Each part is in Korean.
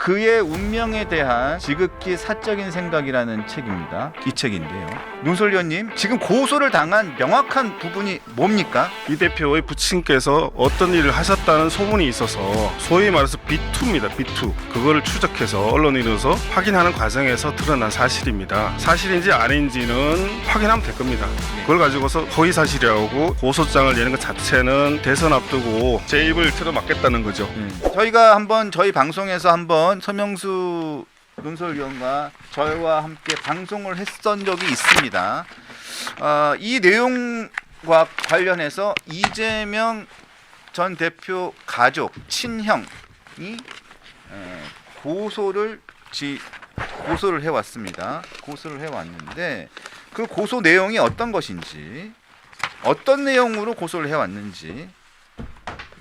그의 운명에 대한 지극히 사적인 생각이라는 책입니다. 이 책인데요. 논설위원님, 지금 고소를 당한 명확한 부분이 뭡니까? 이 대표의 부친께서 어떤 일을 하셨다는 소문이 있어서 소위 말해서 B2입니다. B2. 그거를 추적해서 언론인으로서 확인하는 과정에서 드러난 사실입니다. 사실인지 아닌지는 확인하면 될 겁니다. 그걸 가지고서 허위 사실이라고 고소장을 내는 것 자체는 대선 앞두고 제 입을 틀어막겠다는 거죠. 저희가 한번 저희 방송에서 한번 서명수 논설위원과 저희와 함께 방송을 했던 적이 있습니다. 이 내용과 관련해서 이재명 전 대표 가족 친형이 고소를 해왔습니다. 고소를 해왔는데 그 고소 내용이 어떤 것인지, 어떤 내용으로 고소를 해왔는지,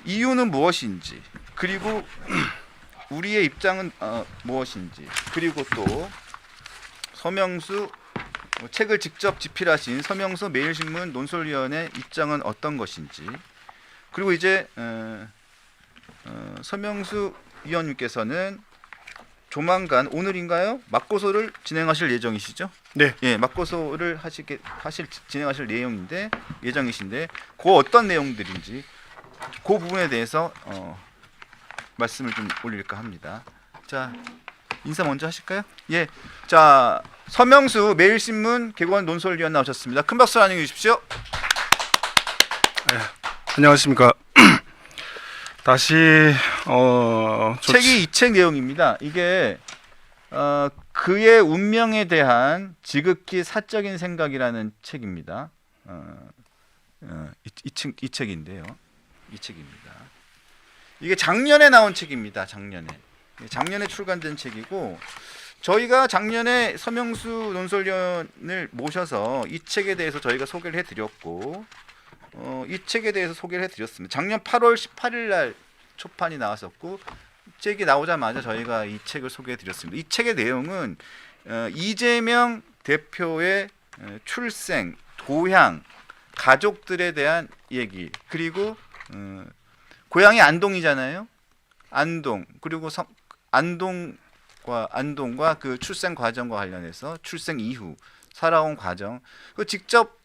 이유는 무엇인지, 그리고 우리의 입장은 무엇인지, 그리고 또 서명수 책을 직접 집필하신 서명수 매일신문 논설위원의 입장은 어떤 것인지, 그리고 이제 서명수 위원님께서는 조만간 오늘인가요? 맞고소를 진행하실 예정이시죠? 네. 예, 맞고소를 진행하실 내용인데 예정이신데 그 어떤 내용들인지 그 부분에 대해서 말씀을 좀 올릴까 합니다. 자, 인사 먼저 하실까요? 예, 자 서명수 매일신문 개관 논설위원 나오셨습니다. 큰 박수 환영해 주십시오. 네. 안녕하십니까. 다시 책이 이 책 내용입니다. 이게 그의 운명에 대한 지극히 사적인 생각이라는 책입니다. 이 책인데요. 이 책입니다. 이게 작년에 나온 책입니다. 작년에 출간된 책이고 저희가 작년에 서명수 논설위원을 모셔서 이 책에 대해서 저희가 소개를 해드렸고 이 책에 대해서 소개를 해드렸습니다. 작년 8월 18일 날 초판이 나왔었고 이 책이 나오자마자 저희가 이 책을 소개해드렸습니다. 이 책의 내용은 이재명 대표의 출생, 도향, 가족들에 대한 얘기, 그리고 고향이 안동이잖아요. 안동, 그리고 안동과 그 출생 과정과 관련해서 출생 이후 살아온 과정, 그 직접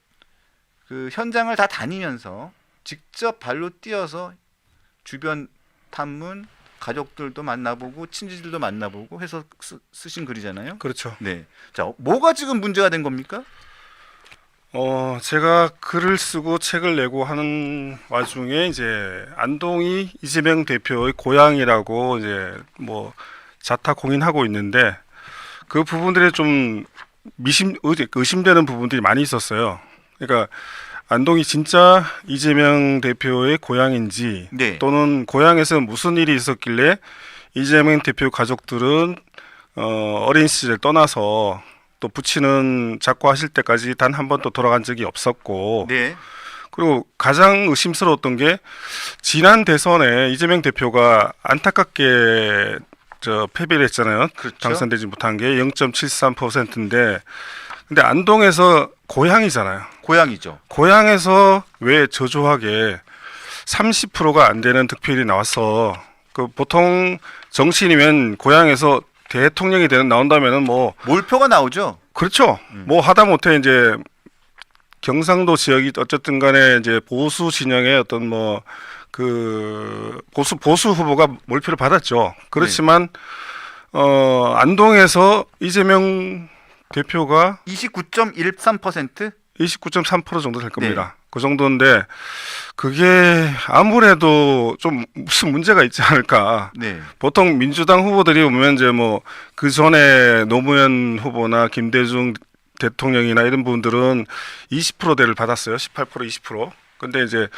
그 현장을 다 다니면서 직접 발로 뛰어서 주변 탐문, 가족들도 만나보고 친지들도 만나보고 해서 쓰신 글이잖아요. 그렇죠. 네. 자, 뭐가 지금 문제가 된 겁니까? 제가 글을 쓰고 책을 내고 하는 와중에 이제 안동이 이재명 대표의 고향이라고 이제 뭐 자타 공인하고 있는데 그 부분들이 좀 의심되는 부분들이 많이 있었어요. 그러니까 안동이 진짜 이재명 대표의 고향인지 네. 또는 고향에서 무슨 일이 있었길래 이재명 대표 가족들은 어린 시절 떠나서 또 부친은 작고하실 때까지 단 한 번도 돌아간 적이 없었고, 네. 그리고 가장 의심스러웠던 게 지난 대선에 이재명 대표가 안타깝게 패배를 했잖아요. 그렇죠. 당선되지 못한 게 0.73%인데, 근데 안동에서 고향이잖아요. 고향이죠. 고향에서 왜 저조하게 30%가 안 되는 득표율이 나왔어. 그 보통 정치인이면 고향에서 대통령이 나온다면은 뭐 몰표가 나오죠. 그렇죠. 뭐 하다못해 이제 경상도 지역이 어쨌든 간에 이제 보수 진영의 어떤 뭐 그 보수 후보가 몰표를 받았죠. 그렇지만 안동에서 이재명 대표가 29.13%? 29.3% 정도 될 겁니다. 네. 그 정도인데 그게 아무래도 좀 무슨 문제가 있지 않을까. 네. 보통 민주당 후보들이 보면 이제 뭐 그 전에 노무현 후보나 김대중 대통령이나 이런 분들은 20%대를 받았어요. 18%, 20%. 근데 이제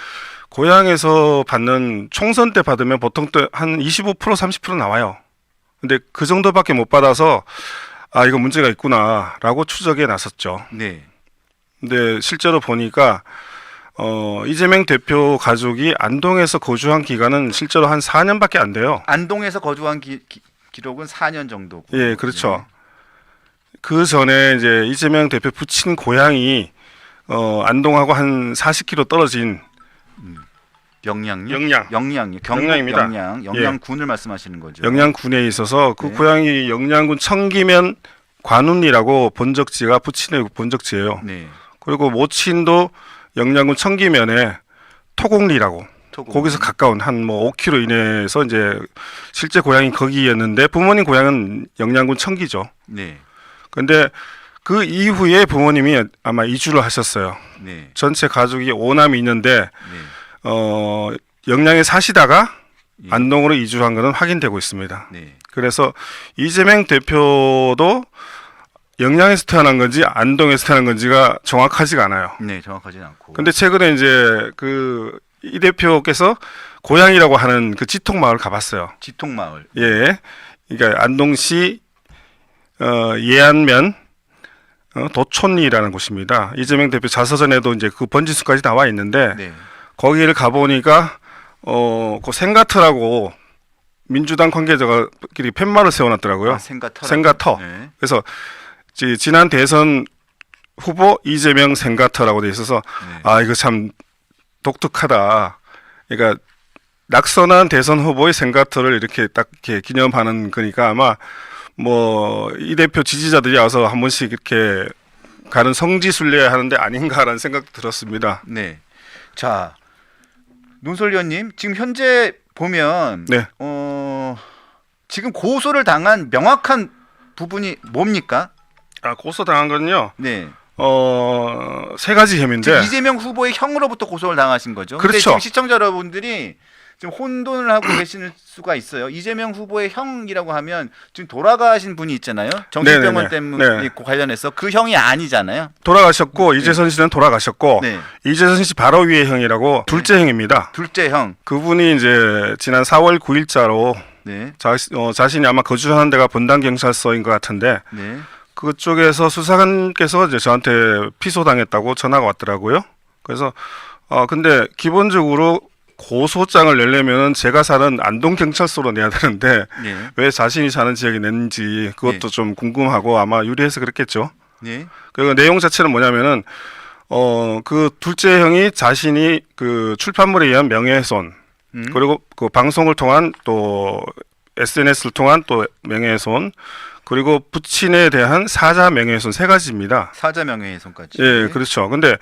고향에서 받는 총선 때 받으면 보통 또 한 25%, 30% 나와요. 근데 그 정도밖에 못 받아서 아, 이거 문제가 있구나라고 추적에 나섰죠. 네. 근데 실제로 보니까 이재명 대표 가족이 안동에서 거주한 기간은 실제로 한 4년밖에 안 돼요. 안동에서 거주한 기록은 4년 정도고. 예, 그렇죠. 그 전에 이제 이재명 대표 부친 고향이 안동하고 한 40km 떨어진 영양요? 영양. 영양요. 경북 영양입니다. 영양. 영양군을 말씀하시는 거죠. 영양군에 있어서 그 네. 고향이 영양군 청기면 관운리라고 본적지가 부친의 본적지예요. 네. 그리고 모친도 영양군 청기면에 토곡리라고 토곡. 거기서 가까운 한 뭐 5km 이내에서 이제 실제 고향이 거기였는데 부모님 고향은 영양군 청기죠. 네. 근데 그 이후에 부모님이 아마 이주를 하셨어요. 네. 전체 가족이 5남이 있는데 네. 영양에 사시다가 예. 안동으로 이주한 것은 확인되고 있습니다. 네. 그래서 이재명 대표도 영양에서 태어난 건지 안동에서 태어난 건지가 정확하지가 않아요. 네, 정확하진 않고. 근데 최근에 이제 그 이 대표께서 고향이라고 하는 그 지통 마을 가봤어요. 지통마을. 예, 그러니까 안동시 예안면 도촌리라는 곳입니다. 이재명 대표 자서전에도 이제 그 번지수까지 나와 있는데 네. 거기를 가보니까 그 생가터라고 민주당 관계자가끼리 팻말을 세워놨더라고요. 아, 생가터. 생가터. 네. 그래서 지난 대선 후보 이재명 생가터라고 돼 있어서 네. 아 이거 참 독특하다. 그러니까 낙선한 대선 후보의 생가터를 이렇게 딱 이렇게 기념하는 거니까 아마 뭐 이 대표 지지자들이 와서 한 번씩 이렇게 가는 성지순례 하는데 아닌가라는 생각 들었습니다. 네. 자, 논설위원님 지금 현재 보면 네. 지금 고소를 당한 명확한 부분이 뭡니까? 아 고소당한 건요. 네. 세 가지 혐의인데 지금 이재명 후보의 형으로부터 고소를 당하신 거죠. 근데 그렇죠. 지금 시청자 여러분들이 지금 혼돈을 하고 계실 수가 있어요. 이재명 후보의 형이라고 하면 지금 돌아가신 분이 있잖아요. 정신병원 네네네. 때문에 네. 관련해서 그 형이 아니잖아요. 돌아가셨고 이재선 씨는 돌아가셨고 네. 이재선 씨 바로 위에 형이라고 둘째 형입니다. 둘째 형. 그분이 이제 지난 4월 9일자로 네. 자신이 아마 거주하는 데가 분당 경찰서인 것 같은데 네. 그쪽에서 수사관께서 이제 저한테 피소당했다고 전화가 왔더라고요. 그래서 근데 기본적으로 고소장을 내려면 제가 사는 안동 경찰서로 내야 되는데 네. 왜 자신이 사는 지역에 냈는지 그것도 네. 좀 궁금하고 아마 유리해서 그랬겠죠. 네. 그 내용 자체는 뭐냐면은 그 둘째 형이 자신이 그 출판물에 의한 명예훼손 그리고 그 방송을 통한 또 SNS를 통한 또 명예훼손 그리고 부친에 대한 사자 명예훼손 세 가지입니다. 사자 명예훼손까지. 예, 그렇죠. 근데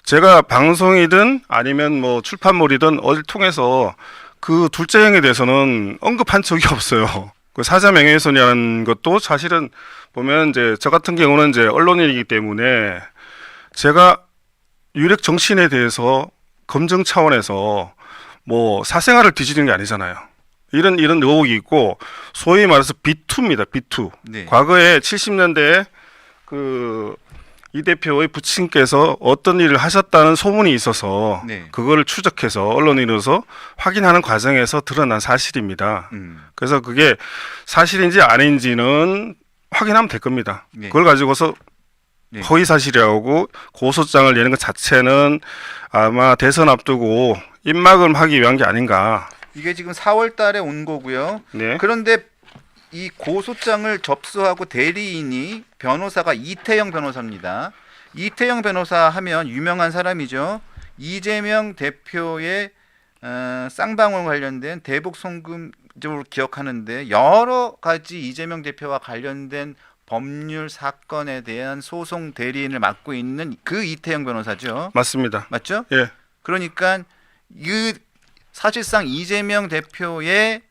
제가 방송이든 아니면 뭐 출판물이든 어딜 통해서 그 둘째 형에 대해서는 언급한 적이 없어요. 그 사자 명예훼손이라는 것도 사실은 보면 이제 저 같은 경우는 이제 언론인이기 때문에 제가 유력 정치인에 대해서 검증 차원에서 뭐 사생활을 뒤지는 게 아니잖아요. 이런 의혹이 있고 소위 말해서 B2입니다. B2. 네. 과거에 70년대에 그 이 대표의 부친께서 어떤 일을 하셨다는 소문이 있어서 네. 그거를 추적해서 언론인으로서 확인하는 과정에서 드러난 사실입니다. 그래서 그게 사실인지 아닌지는 확인하면 될 겁니다. 네. 그걸 가지고서 네. 허위 사실이라고 고소장을 내는 것 자체는 아마 대선 앞두고 입막음하기 위한 게 아닌가. 이게 지금 4월 달에 온 거고요. 네. 그런데 이 고소장을 접수하고 대리인이 변호사가 이태영 변호사입니다. 이태영 변호사 하면 유명한 사람이죠. 이재명 대표의 쌍방울 관련된 대북 송금적으로 기억하는데 여러 가지 이재명 대표와 관련된 법률 사건에 대한 소송 대리인을 맡고 있는 그 이태영 변호사죠. 맞습니다. 맞죠? 예. 그러니까 이 사실상 이재명 대표의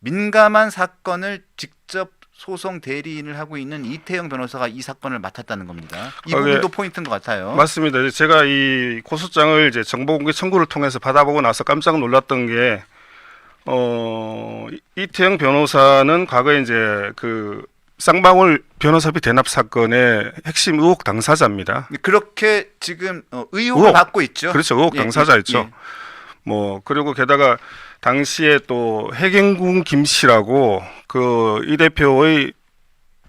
민감한 사건을 직접 소송 대리인을 하고 있는 이태영 변호사가 이 사건을 맡았다는 겁니다. 이 부분도 포인트인 것 같아요. 맞습니다. 제가 이 고소장을 이제 정보공개 청구를 통해서 받아보고 나서 깜짝 놀랐던 게 이태영 변호사는 과거에 이제 그 쌍방울 변호사비 대납 사건의 핵심 의혹 당사자입니다. 그렇게 지금 의혹을 받고 있죠. 그렇죠. 의혹 당사자였죠. 예. 뭐 그리고 게다가 당시에 또 해경궁 김 씨라고 그 이 대표의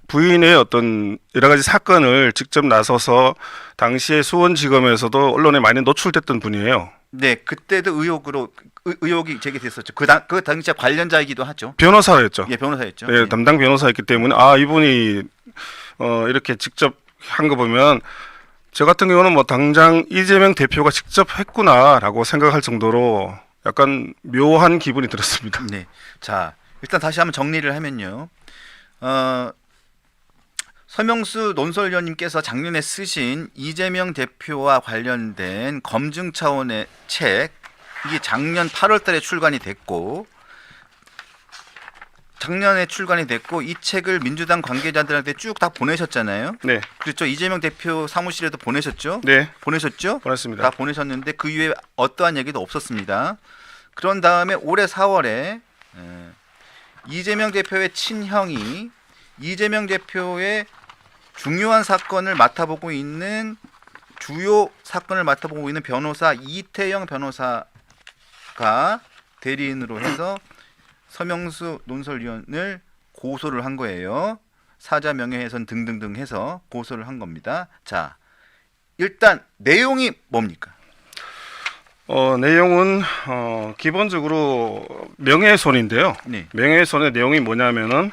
부인의 어떤 여러 가지 사건을 직접 나서서 당시에 수원지검에서도 언론에 많이 노출됐던 분이에요. 네, 그때도 의혹이 제기됐었죠. 그 당시에 관련자이기도 하죠. 변호사였죠. 예, 변호사였죠. 네, 예. 담당 변호사였기 때문에 이분이 이렇게 직접 한 거 보면 저 같은 경우는 뭐 당장 이재명 대표가 직접 했구나라고 생각할 정도로 약간 묘한 기분이 들었습니다. 네. 자, 일단 다시 한번 정리를 하면요. 서명수 논설위원님께서 작년에 쓰신 이재명 대표와 관련된 검증 차원의 책, 이게 작년 8월달에 출간이 됐고, 이 책을 민주당 관계자들한테 쭉 다 보내셨잖아요. 네, 그렇죠. 이재명 대표 사무실에도 보내셨죠. 네, 보내셨죠. 보냈습니다. 다 보내셨는데 그 이후에 어떠한 얘기도 없었습니다. 그런 다음에 올해 4월에 이재명 대표의 친형이 이재명 대표의 중요한 사건을 맡아보고 있는 주요 사건을 맡아보고 있는 변호사 이태영 변호사가 대리인으로 해서 서명수 논설위원을 고소를 한 거예요. 사자 명예훼손 등등등 해서 고소를 한 겁니다. 자, 일단 내용이 뭡니까? 내용은 기본적으로 명예훼손인데요. 네. 명예훼손의 내용이 뭐냐면은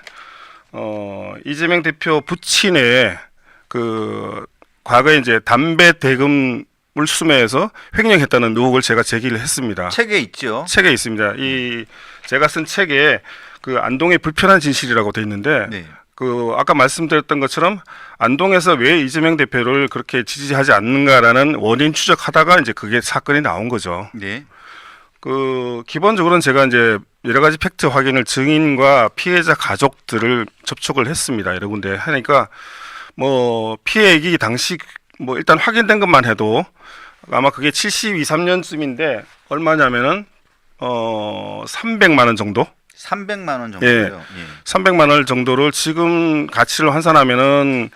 이재명 대표 부친의 그 과거에 이제 담배 대금을 수매해서 횡령했다는 의혹을 제가 제기를 했습니다. 책에 있죠. 책에 있습니다. 이 제가 쓴 책에 그 안동의 불편한 진실이라고 돼 있는데 네. 그 아까 말씀드렸던 것처럼 안동에서 왜 이재명 대표를 그렇게 지지하지 않는가라는 원인 추적하다가 이제 그게 사건이 나온 거죠. 네. 그 기본적으로는 제가 이제 여러 가지 팩트 확인을 증인과 피해자 가족들을 접촉을 했습니다. 여러 군데 하니까 뭐 피해액이 당시 뭐 일단 확인된 것만 해도 아마 그게 72, 3년쯤인데 얼마냐면은 300만 원 정도? 300만 원 정도요. 예. 300만 원 정도를 지금 가치를 환산하면은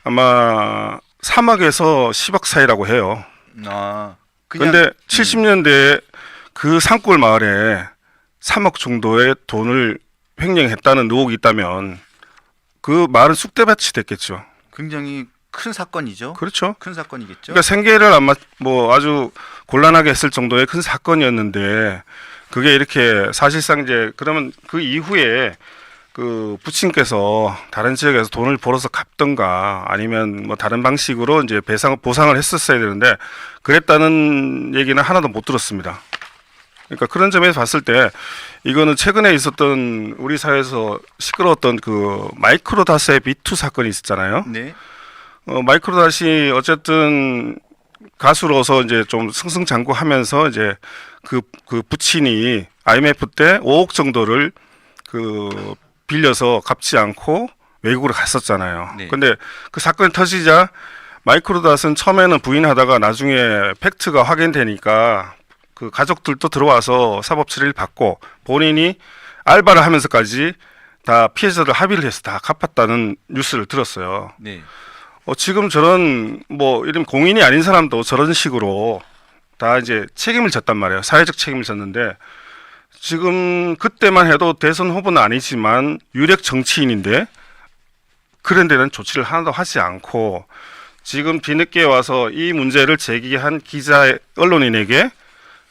아마 3억에서 10억 사이라고 해요. 그런데 70년대에 그 산골 마을에 3억 정도의 돈을 횡령했다는 의혹이 있다면 그 마을은 쑥대밭이 됐겠죠. 굉장히 큰 사건이죠. 그렇죠. 큰 사건이겠죠. 그러니까 생계를 아마 뭐 아주 곤란하게 했을 정도의 큰 사건이었는데 그게 이렇게 사실상 이제 그러면 그 이후에 그 부친께서 다른 지역에서 돈을 벌어서 갚던가 아니면 뭐 다른 방식으로 이제 보상을 했었어야 되는데 그랬다는 얘기는 하나도 못 들었습니다. 그러니까 그런 점에서 봤을 때 이거는 최근에 있었던 우리 사회에서 시끄러웠던 그 마이크로다스의 미투 사건이 있었잖아요. 네. 마이크로다시 어쨌든 가수로서 이제 좀 승승장구하면서 이제 그 부친이 IMF 때 5억 정도를 그 빌려서 갚지 않고 외국으로 갔었잖아요. 네. 근데 그 사건이 터지자 마이크로닷은 처음에는 부인하다가 나중에 팩트가 확인되니까 그 가족들도 들어와서 사법 처리를 받고 본인이 알바를 하면서까지 다 피해자들 합의를 해서 다 갚았다는 뉴스를 들었어요. 네. 지금 저런 뭐 이런 공인이 아닌 사람도 저런 식으로 다 이제 책임을 졌단 말이에요. 사회적 책임을 졌는데 지금 그때만 해도 대선 후보는 아니지만 유력 정치인인데 그런 데는 조치를 하나도 하지 않고 지금 뒤늦게 와서 이 문제를 제기한 기자 언론인에게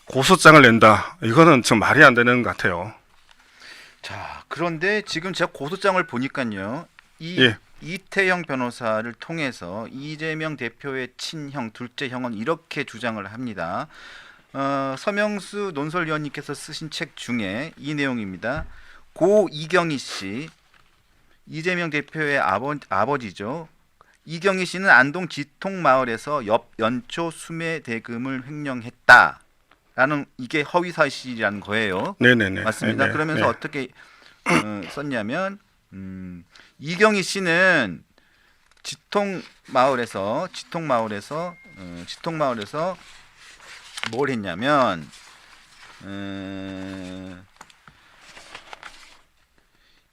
고소장을 낸다. 이거는 좀 말이 안 되는 것 같아요. 자, 그런데 지금 제가 고소장을 보니까요. 예. 이태영 변호사를 통해서 이재명 대표의 친형, 둘째 형은 이렇게 주장을 합니다. 서명수 논설위원님께서 쓰신 책 중에 이 내용입니다. 고 이경희 씨, 이재명 대표의 아버지죠. 이경희 씨는 안동 지통마을에서 연초 수매 대금을 횡령했다라는 이게 허위 사실이라는 거예요. 네네네. 맞습니다. 네네. 그러면서 네. 어떻게 썼냐면 이경희 씨는 지통마을에서 뭘 했냐면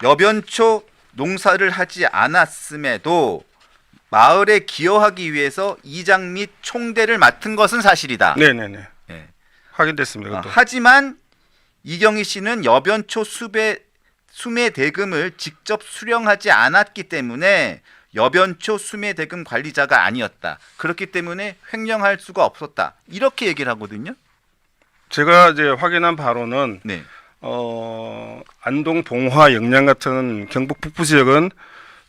여변초 농사를 하지 않았음에도 마을에 기여하기 위해서 이장 및 총대를 맡은 것은 사실이다. 네네네. 예. 확인됐습니다. 그것도. 하지만 이경희 씨는 여변초 수매 대금을 직접 수령하지 않았기 때문에 여변초 수매 대금 관리자가 아니었다. 그렇기 때문에 횡령할 수가 없었다. 이렇게 얘기를 하거든요. 제가 이제 확인한 바로는 네. 안동 봉화 영양 같은 경북 북부 지역은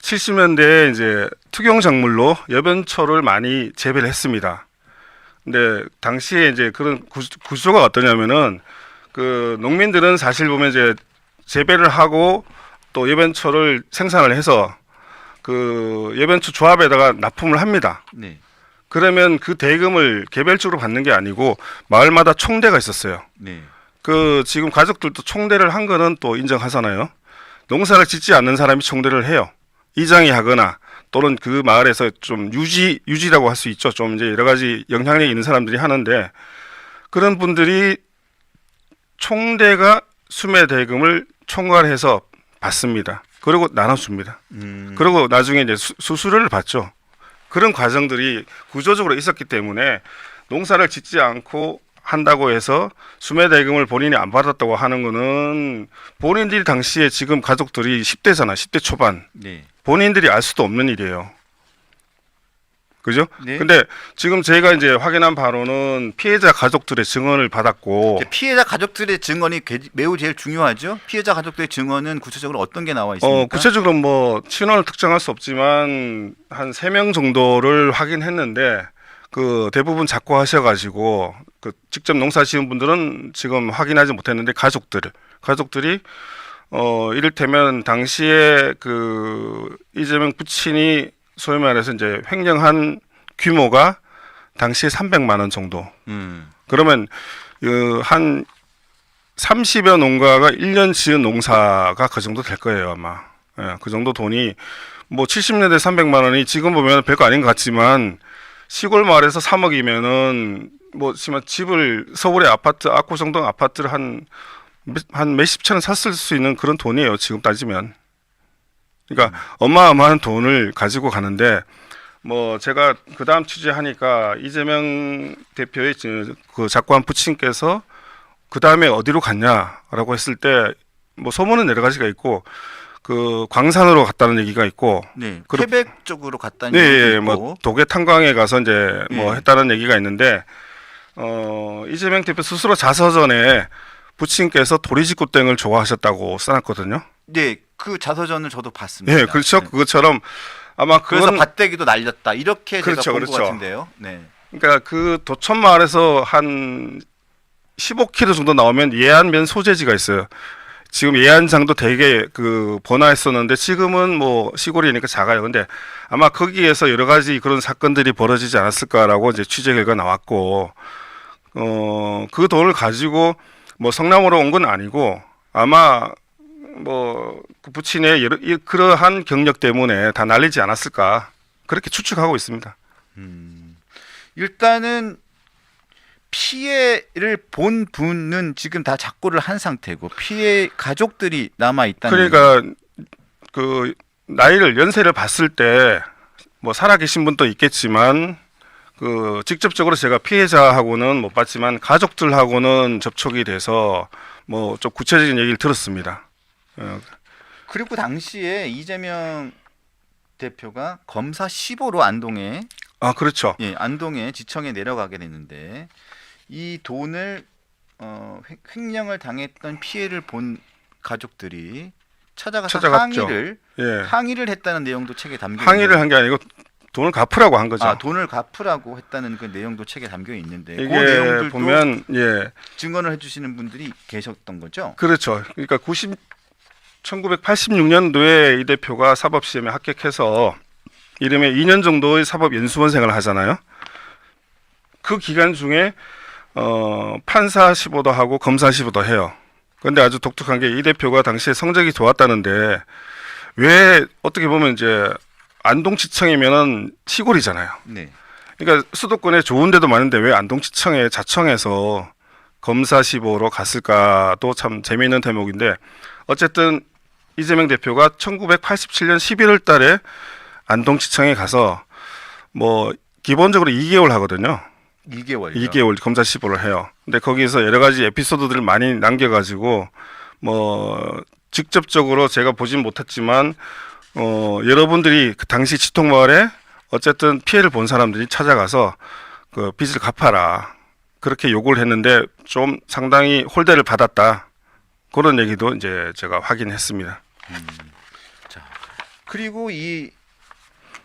70년대에 이제 투경 작물로 여변초를 많이 재배를 했습니다. 근데 당시에 이제 그런 구조가 어떠냐면은 그 농민들은 사실 보면 이제 재배를 하고 또 여변초를 생산을 해서 그 여변초 조합에다가 납품을 합니다. 네. 그러면 그 대금을 개별적으로 받는 게 아니고 마을마다 총대가 있었어요. 네. 그 지금 가족들도 총대를 한 거는 또 인정하잖아요. 농사를 짓지 않는 사람이 총대를 해요. 이장이 하거나 또는 그 마을에서 좀 유지라고 할 수 있죠. 좀 이제 여러 가지 영향력이 있는 사람들이 하는데 그런 분들이 총대가 수매 대금을 총괄해서 받습니다. 그리고 나눠줍니다. 그리고 나중에 이제 수수료를 받죠. 그런 과정들이 구조적으로 있었기 때문에 농사를 짓지 않고 한다고 해서 수매 대금을 본인이 안 받았다고 하는 거는 본인들이 당시에 지금 가족들이 10대잖아. 10대 초반. 네. 본인들이 알 수도 없는 일이에요. 그죠? 네. 근데 지금 저희가 이제 확인한 바로는 피해자 가족들의 증언을 받았고 피해자 가족들의 증언이 매우 제일 중요하죠. 피해자 가족들의 증언은 구체적으로 어떤 게 나와 있습니까? 구체적으로 뭐 친원을 특정할 수 없지만 한 3명 정도를 확인했는데 그 대부분 작고하셔가지고 그 직접 농사 지은 분들은 지금 확인하지 못했는데 가족들이 이를테면 당시에 그 이재명 부친이 소위 말해서 이제 횡령한 규모가 당시에 300만 원 정도. 그러면 한 30여 농가가 1년 지은 농사가 그 정도 될 거예요, 아마. 예, 그 정도 돈이 뭐 70년대 300만 원이 지금 보면 별거 아닌 것 같지만 시골 마을에서 3억이면은 뭐 집을 서울의 아파트, 압구정동 아파트를 한 몇십 천원 샀을 수 있는 그런 돈이에요, 지금 따지면. 그러니까 어마어마한 돈을 가지고 가는데 뭐 제가 그 다음 취재하니까 이재명 대표의 그 작고한 부친께서 그 다음에 어디로 갔냐라고 했을 때 뭐 소문은 여러 가지가 있고 그 광산으로 갔다는 얘기가 있고 네. 태백 쪽으로 갔다는 네, 얘기도 예, 있고 뭐 도계 탄광에 가서 이제 뭐 네. 했다는 얘기가 있는데 이재명 대표 스스로 자서전에 부친께서 도리직구땡을 좋아하셨다고 써놨거든요. 네, 그 자서전을 저도 봤습니다. 예, 그렇죠. 네. 그것처럼 아마 그래서 그건 밭대기도 날렸다 이렇게 그렇죠, 제가 본 것 그렇죠. 같은데요. 네. 그러니까 그 도천 마을에서 한 15km 정도 나오면 예안면 소재지가 있어요. 지금 예안장도 되게 그 번화했었는데 지금은 뭐 시골이니까 작아요. 근데 아마 거기에서 여러 가지 그런 사건들이 벌어지지 않았을까라고 이제 취재 결과 나왔고, 그 돈을 가지고 뭐 성남으로 온 건 아니고 아마 뭐그 부친의 그러한 경력 때문에 다 날리지 않았을까 그렇게 추측하고 있습니다. 일단은 피해를 본 분은 지금 다 작고를 한 상태고 피해 가족들이 남아 있다는. 그러니까 그 연세를 봤을 때 뭐 살아계신 분도 있겠지만 그 직접적으로 제가 피해자하고는 못 봤지만 가족들하고는 접촉이 돼서 뭐 좀 구체적인 얘기를 들었습니다. 그리고 당시에 이재명 대표가 검사 15로 안동에 그렇죠. 안동에 지청에 내려가게 됐는데 이 돈을 횡령을 당했던 피해를 본 가족들이 찾아가서 찾아갔죠. 항의를 했다는 내용도 책에 담겨 있는데. 항의를 한 게 아니고 돈을 갚으라고 한 거죠. 돈을 갚으라고 했다는 그 내용도 책에 담겨 있는데 그 이게 내용들도 보면 증언을 해주시는 분들이 계셨던 거죠. 그렇죠. 그러니까 1986년도에 이 대표가 사법시험에 합격해서 이름에 2년 정도의 사법 연수원생을 하잖아요. 그 기간 중에 판사 15도 하고 검사 15도 해요. 그런데 아주 독특한 게 이 대표가 당시에 성적이 좋았다는데 왜 어떻게 보면 이제 안동지청이면은 시골이잖아요. 네. 그러니까 수도권에 좋은 데도 많은데 왜 안동지청에 자청해서 검사 15로 갔을까도 참 재미있는 대목인데 어쨌든 이재명 대표가 1987년 11월 달에 안동지청에 가서 뭐 기본적으로 2개월 하거든요. 2개월 검사 15를 해요. 근데 거기서 여러 가지 에피소드들을 많이 남겨가지고 뭐 직접적으로 제가 보진 못했지만 여러분들이 그 당시 지통마을에 어쨌든 피해를 본 사람들이 찾아가서 그 빚을 갚아라 그렇게 요구를 했는데 좀 상당히 홀대를 받았다 그런 얘기도 이제 제가 확인했습니다. 자, 그리고 이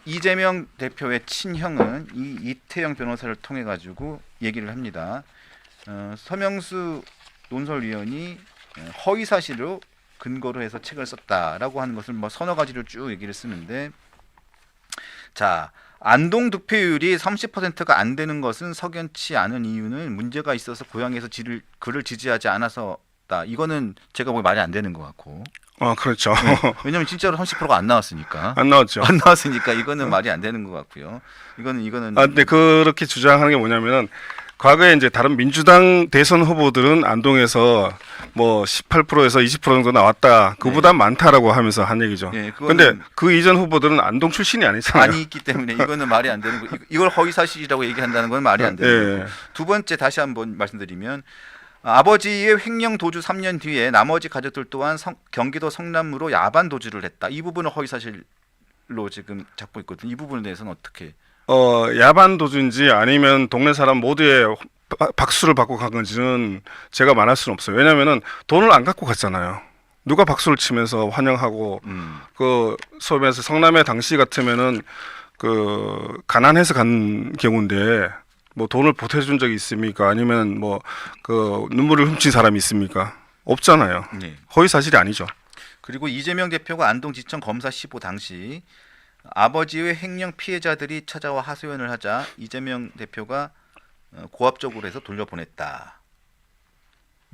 이재명 대표의 친형은 이 이태영 변호사를 통해 가지고 얘기를 합니다. 서명수 논설위원이 허위 사실로 근거로 해서 책을 썼다라고 하는 것을 뭐 서너 가지를 쭉 얘기를 쓰는데, 자, 안동 득표율이 30%가 안 되는 것은 석연치 않은 이유는 문제가 있어서 고향에서 그를 지지하지 않아서다. 이거는 제가 보기 말이 안 되는 것 같고. 그렇죠. 네. 왜냐면 진짜로 30%가 안 나왔으니까. 안 나왔죠. 안 나왔으니까 이거는 말이 안 되는 것 같고요. 이거는 근데 그렇게 주장하는 게 뭐냐면은 과거에 이제 다른 민주당 대선 후보들은 안동에서 뭐 18%에서 20% 정도 나왔다. 그보다 많다라고 하면서 한 얘기죠. 네, 근데 그 이전 후보들은 안동 출신이 아니잖아요. 아니 있기 때문에 이거는 말이 안 되는 거. 이걸 허위 사실이라고 얘기한다는 건 말이 안 되는 거고. 두 번째 다시 한번 말씀드리면, 아버지의 횡령 도주 3년 뒤에 나머지 가족들 또한 경기도 성남으로 야반 도주를 했다. 이 부분은 허위 사실로 지금 잡고 있거든요. 이 부분에 대해서는 어떻게? 야반 도주인지 아니면 동네 사람 모두의 박수를 받고 간 건지는 제가 말할 수는 없어요. 왜냐면은 돈을 안 갖고 갔잖아요. 누가 박수를 치면서 환영하고 그 소위 말해서 성남의 당시 같으면은 그 가난해서 간 경우인데 뭐 돈을 보태준 적이 있습니까? 아니면 뭐 그 눈물을 훔친 사람이 있습니까? 없잖아요. 네. 허위 사실이 아니죠. 그리고 이재명 대표가 안동지청 검사 15 당시 아버지의 횡령 피해자들이 찾아와 하소연을 하자 이재명 대표가 고압적으로 해서 돌려보냈다.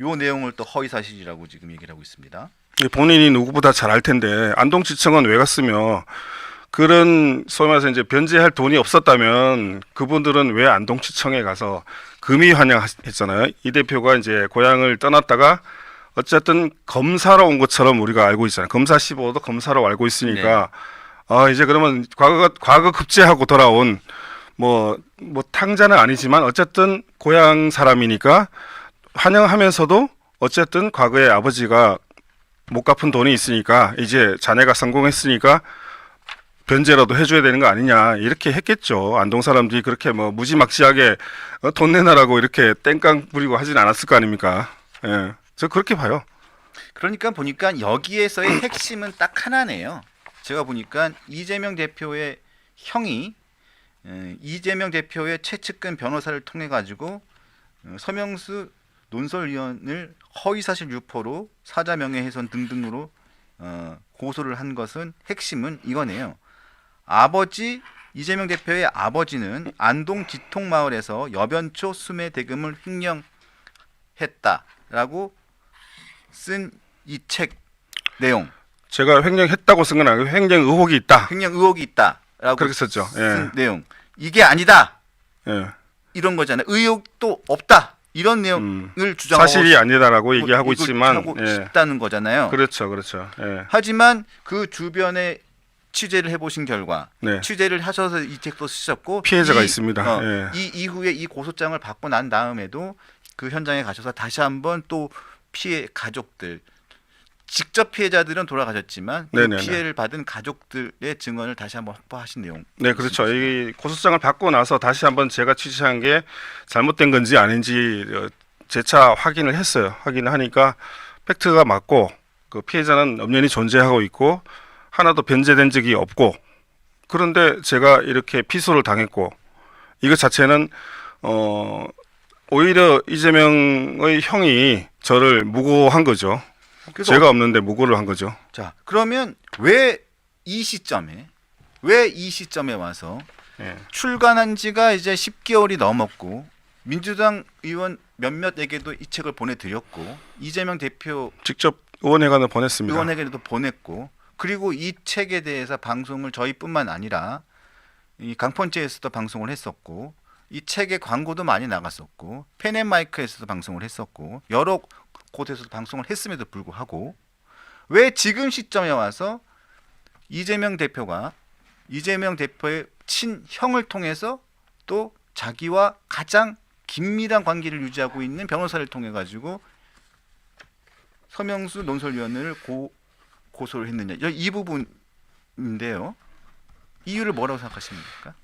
요 내용을 또 허위 사실이라고 지금 얘기를 하고 있습니다. 본인이 누구보다 잘 알 텐데 안동지청은 왜 갔으며 그런 소위 말해서 이제 변제할 돈이 없었다면 그분들은 왜 안동지청에 가서 금이 환영했잖아요. 이 대표가 이제 고향을 떠났다가 어쨌든 검사로 온 것처럼 우리가 알고 있잖아요. 검사 15도 검사로 알고 있으니까 이제 그러면 과거 급제하고 돌아온 뭐 탕자는 아니지만 어쨌든 고향 사람이니까 환영하면서도 어쨌든 과거에 아버지가 못 갚은 돈이 있으니까 이제 자네가 성공했으니까 변제라도 해줘야 되는 거 아니냐 이렇게 했겠죠. 안동 사람들이 그렇게 뭐 무지막지하게 돈 내놔라고 이렇게 땡깡 부리고 하진 않았을 거 아닙니까? 예, 저 그렇게 봐요. 그러니까 보니까 여기에서의 핵심은 딱 하나네요. 제가 보니까 이재명 대표의 형이 이재명 대표의 최측근 변호사를 통해 가지고 서명수 논설위원을 허위사실 유포로 사자 명예훼손 등등으로 고소를 한 것은 핵심은 이거네요. 이재명 대표의 아버지는 안동 지통마을에서 여변초 수매 대금을 횡령했다라고 쓴 이 책 내용. 제가 횡령했다고 쓴 건 아니고 횡령 의혹이 있다. 횡령 의혹이 있다라고 그렇게 썼죠. 쓴 내용. 이게 아니다. 예. 이런 거잖아요. 의혹도 없다. 이런 내용을 주장하고 사실이 아니다라고 얘기하고 있지만 하고 싶다는 거잖아요. 그렇죠. 예. 하지만 그 주변에 취재를 해보신 결과 네. 취재를 하셔서 이 책도 쓰셨고 피해자가 있습니다. 예. 이 이후에 이 고소장을 받고 난 다음에도 그 현장에 가셔서 다시 한번 또 피해 가족들 직접 피해자들은 돌아가셨지만 그 피해를 받은 가족들의 증언을 다시 한번 확보하신 내용. 네, 그렇죠. 이 고소장을 받고 나서 다시 한번 제가 취재한 게 잘못된 건지 아닌지 재차 확인을 했어요. 확인을 하니까 팩트가 맞고 그 피해자는 엄연히 존재하고 있고 하나도 변제된 적이 없고 그런데 제가 이렇게 피소를 당했고 이것 자체는 오히려 이재명의 형이 저를 무고한 거죠. 죄가 없는데 무고를 한 거죠. 자, 그러면 왜 이 시점에 와서 출간한 지가 이제 10개월이 넘었고 민주당 의원 몇몇에게도 이 책을 보내드렸고 이재명 대표 직접 의원회관을 보냈습니다. 의원에게도 보냈고 그리고 이 책에 대해서 방송을 저희뿐만 아니라 이 강펀치에서도 방송을 했었고 이 책의 광고도 많이 나갔었고 펜앤마이크에서도 방송을 했었고 여러 곳에서도 방송을 했음에도 불구하고 왜 지금 시점에 와서 이재명 대표의 친형을 통해서 또 자기와 가장 긴밀한 관계를 유지하고 있는 변호사를 통해 가지고 서명수 논설위원을 고소를 했느냐 이 부분인데요. 이유를 뭐라고 생각하십니까?